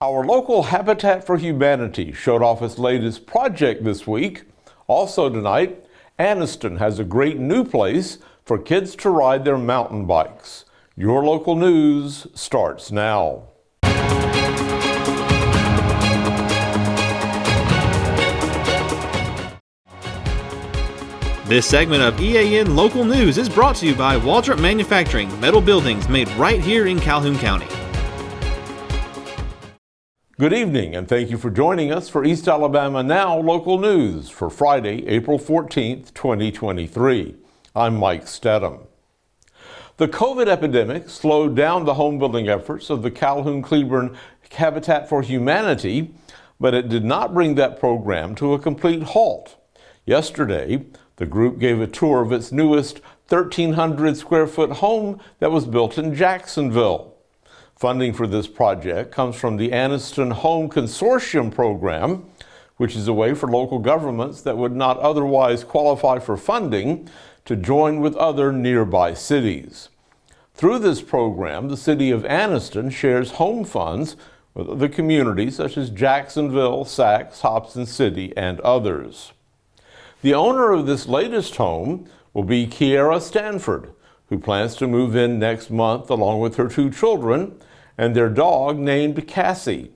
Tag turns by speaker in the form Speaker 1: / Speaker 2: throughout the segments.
Speaker 1: Our local Habitat for Humanity showed off its latest project this week. Also tonight, Anniston has a great new place for kids to ride their mountain bikes. Your local news starts now.
Speaker 2: This segment of EAN Local News is brought to you by Waldrop Manufacturing, metal buildings made right here in Calhoun County.
Speaker 1: Good evening, and thank you for joining us for East Alabama Now Local News for Friday, April 14th, 2023. I'm Mike Stedham. The COVID epidemic slowed down the home building efforts of the Calhoun-Cleburne Habitat for Humanity, but it did not bring that program to a complete halt. Yesterday, the group gave a tour of its newest 1,300 square foot home that was built in Jacksonville. Funding for this project comes from the Anniston Home Consortium program, which is a way for local governments that would not otherwise qualify for funding to join with other nearby cities. Through this program, the city of Anniston shares home funds with other communities such as Jacksonville, Sacs, Hobson City, and others. The owner of this latest home will be Kiera Stanford, who plans to move in next month along with her 2 children and their dog named Cassie.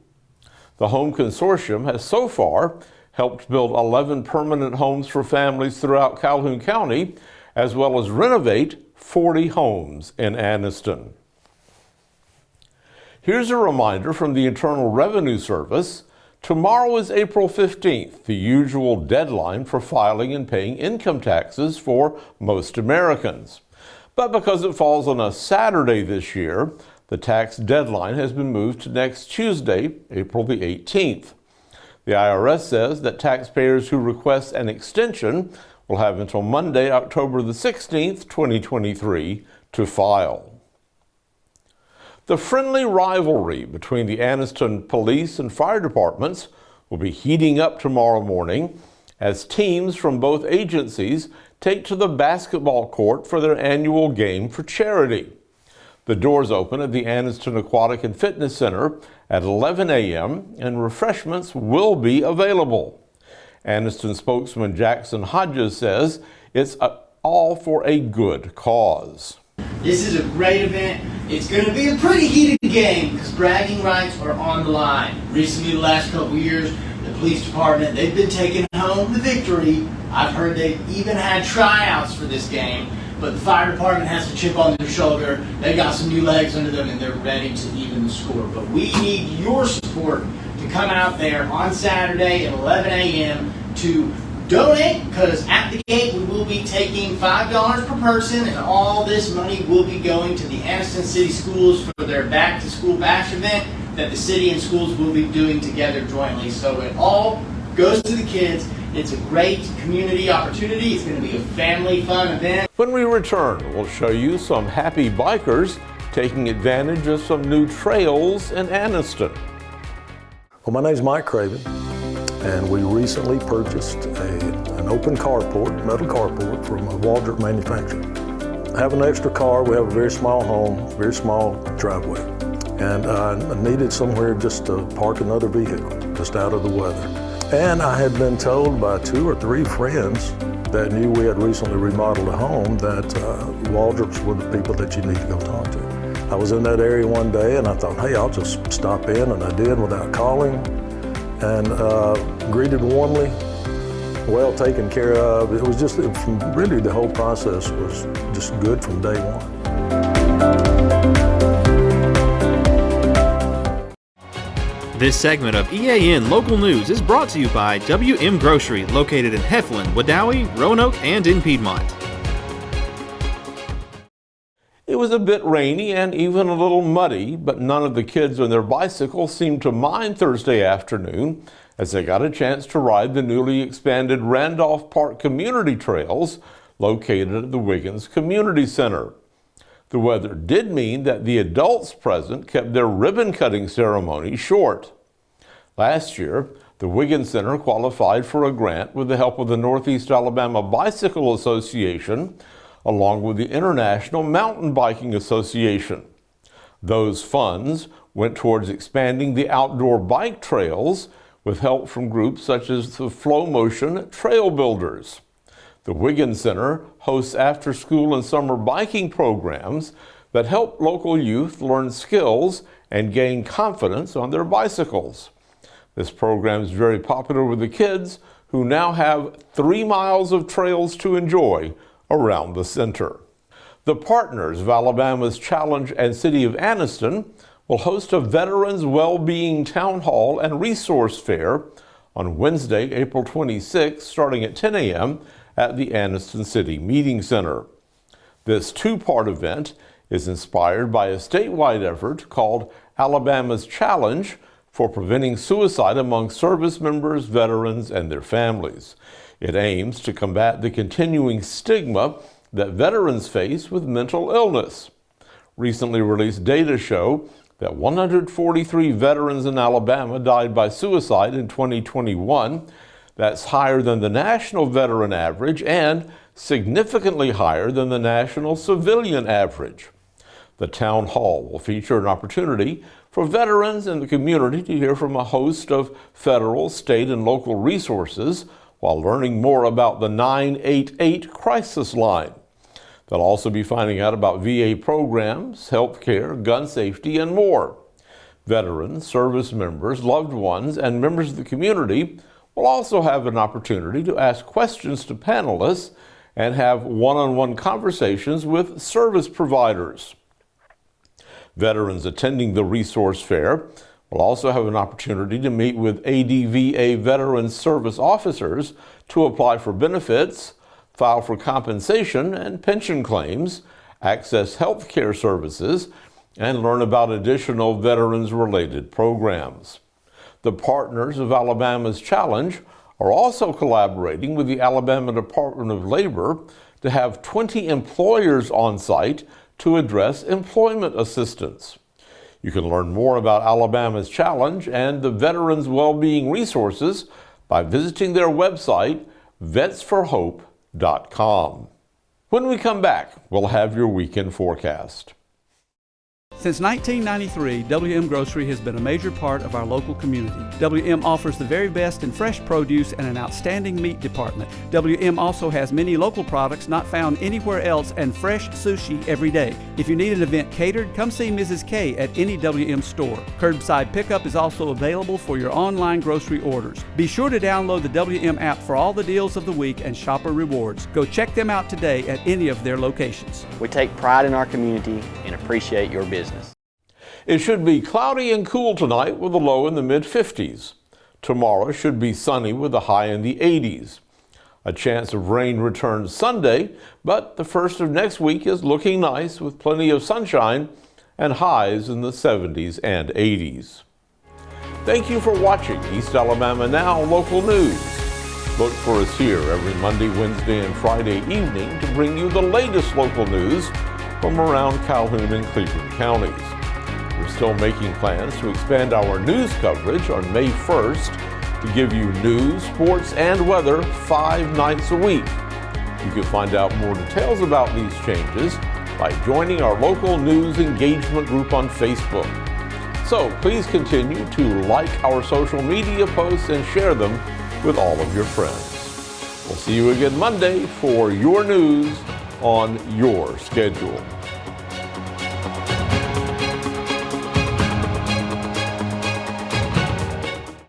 Speaker 1: The Home Consortium has so far helped build 11 permanent homes for families throughout Calhoun County, as well as renovate 40 homes in Anniston. Here's a reminder from the Internal Revenue Service. Tomorrow is April 15th, the usual deadline for filing and paying income taxes for most Americans. But because it falls on a Saturday this year, the tax deadline has been moved to next Tuesday, April the 18th. The IRS says that taxpayers who request an extension will have until Monday, October the 16th, 2023 to file. The friendly rivalry between the Anniston Police and Fire Departments will be heating up tomorrow morning as teams from both agencies take to the basketball court for their annual game for charity. The doors open at the Anniston Aquatic and Fitness Center at 11 a.m. and refreshments will be available. Anniston spokesman Jackson Hodges says it's all for a good cause.
Speaker 3: This is a great event. It's going to be a pretty heated game because bragging rights are on the line. Recently, the last couple years, the police department, they've been taking home the victory. I've heard they've even had tryouts for this game, but the fire department has a chip on their shoulder. They got some new legs under them and they're ready to even the score. But we need your support to come out there on Saturday at 11 a.m. to donate, because at the gate we will be taking $5 per person, and all this money will be going to the Anniston City Schools for their Back to School Bash event that the city and schools will be doing together jointly. So it all goes to the kids. It's a great community opportunity. It's going to be a family fun event.
Speaker 1: When we return, we'll show you some happy bikers taking advantage of some new trails in Anniston.
Speaker 4: Well, my name's Mike Craven, and we recently purchased an open carport, metal carport from Waldrop Manufacturing. I have an extra car. We have a very small home, very small driveway, and I needed somewhere just to park another vehicle, just out of the weather. And I had been told by 2 or 3 friends that knew we had recently remodeled a home that Waldrops were the people that you need to go talk to. I was in that area one day and I thought, hey, I'll just stop in, and I did without calling, and greeted warmly, well taken care of. It was just, really the whole process was just good from day one.
Speaker 2: This segment of EAN Local News is brought to you by WM Grocery, located in Heflin, Wadowee, Roanoke, and in Piedmont.
Speaker 1: It was a bit rainy and even a little muddy, but none of the kids on their bicycles seemed to mind Thursday afternoon as they got a chance to ride the newly expanded Randolph Park Community Trails located at the Wiggins Community Center. The weather did mean that the adults present kept their ribbon-cutting ceremony short. Last year, the Wiggins Center qualified for a grant with the help of the Northeast Alabama Bicycle Association, along with the International Mountain Biking Association. Those funds went towards expanding the outdoor bike trails with help from groups such as the Flow Motion Trail Builders. The Wiggins Center hosts after-school and summer biking programs that help local youth learn skills and gain confidence on their bicycles. This program is very popular with the kids, who now have 3 miles of trails to enjoy around the center. The partners of Alabama's Challenge and City of Anniston will host a Veterans Wellbeing Town Hall and Resource Fair on Wednesday, April 26, starting at 10 a.m. at the Anniston City Meeting Center. This two-part event is inspired by a statewide effort called Alabama's Challenge for preventing suicide among service members, veterans, and their families. It aims to combat the continuing stigma that veterans face with mental illness. Recently released data show that 143 veterans in Alabama died by suicide in 2021. That's higher than the national veteran average and significantly higher than the national civilian average. The town hall will feature an opportunity for veterans in the community to hear from a host of federal, state, and local resources while learning more about the 988 crisis line. They'll also be finding out about VA programs, health care, gun safety, and more. Veterans, service members, loved ones, and members of the community will also have an opportunity to ask questions to panelists and have one-on-one conversations with service providers. Veterans attending the resource fair will also have an opportunity to meet with ADVA veteran service officers to apply for benefits, file for compensation and pension claims, access health care services, and learn about additional veterans-related programs. The partners of Alabama's Challenge are also collaborating with the Alabama Department of Labor to have 20 employers on site to address employment assistance. You can learn more about Alabama's Challenge and the Veterans Wellbeing Resources by visiting their website, vetsforhope.com. When we come back, we'll have your weekend forecast.
Speaker 5: Since 1993, WM Grocery has been a major part of our local community. WM offers the very best in fresh produce and an outstanding meat department. WM also has many local products not found anywhere else and fresh sushi every day. If you need an event catered, come see Mrs. K at any WM store. Curbside pickup is also available for your online grocery orders. Be sure to download the WM app for all the deals of the week and shopper rewards. Go check them out today at any of their locations.
Speaker 6: We take pride in our community and appreciate your business.
Speaker 1: It should be cloudy and cool tonight with a low in the mid-50s. Tomorrow should be sunny with a high in the 80s. A chance of rain returns Sunday, but the first of next week is looking nice with plenty of sunshine and highs in the 70s and 80s. Thank you for watching East Alabama Now Local News. Look for us here every Monday, Wednesday, and Friday evening to bring you the latest local news from around Calhoun and Cleveland counties. We're still making plans to expand our news coverage on May 1st to give you news, sports, and weather 5 nights a week. You can find out more details about these changes by joining our local news engagement group on Facebook. So please continue to like our social media posts and share them with all of your friends. We'll see you again Monday for your news on your schedule.